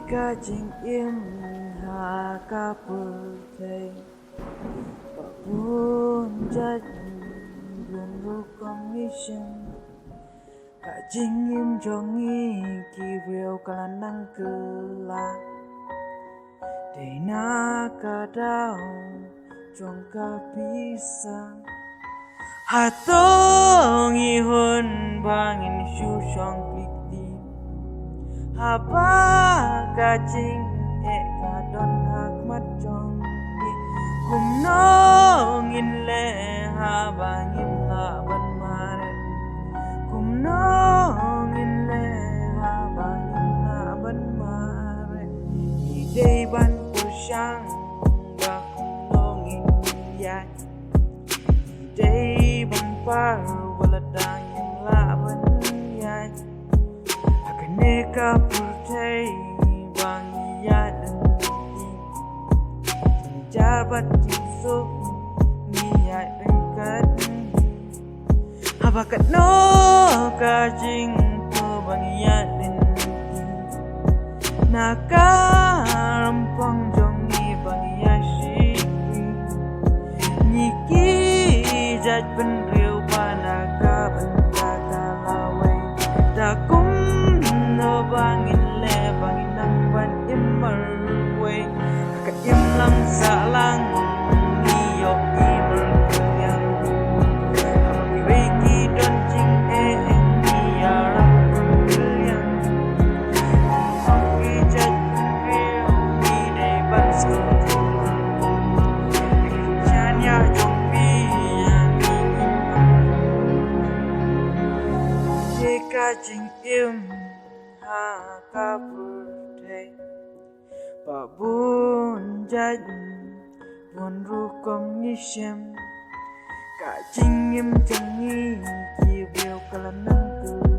Jika jing im haka putih Babun jadi bunru commission Kak jing im jongi kiwil kalanang kela Dena kadau jongka bisa Hatong ihun bangin syusyong kliti Haba kacing kadon hakmat jongki Kumnongin le habangin laban mare Kumnongin le habangin laban mare Idei ban pusyang bakumnongin yai Idei ban par waladangin laban yai Neka putih bang iya dengki Jabat jisuk niat dengkat Habakat no kajing tu bang iya dengki Naka rempong jongi bang iya syikwi Niki jat benriu panaka bentaka lawai Dakum bangin le bangin nang ban immer we kat im lam salang niyo immer yang habang reiki don jing niya rap yang okay jat real ni de ban sko chanya jombi yang jika jing im haka putih babun jadi bunru commission Kak jingim jengi kiwil kalanang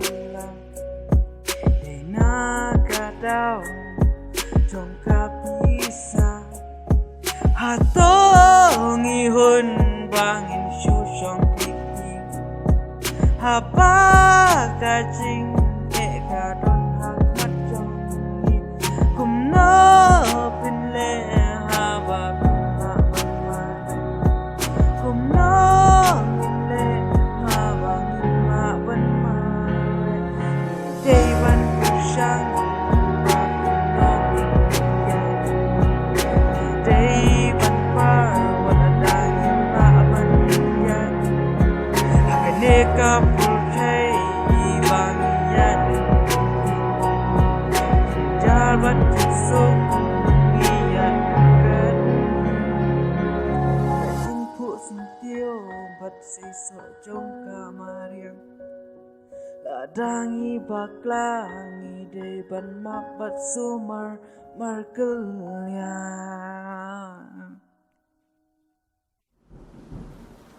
kelang Dena kadau jongka bisa Hatong ihun bangin syusyong kliki Haba kacing kadon hakmat jongi Kumno pinle haba kumna banmane Kumno pinle haba kumna banmane Idei ban pusyang bakumnongin yai Idei ban par waladangin laban yai Hakaneka putih bang iya Jabat jisuk niat dengkat Kajing puk sentio bat sesok jongka mariang Ladangi baklangi deban mapat sumar markelnya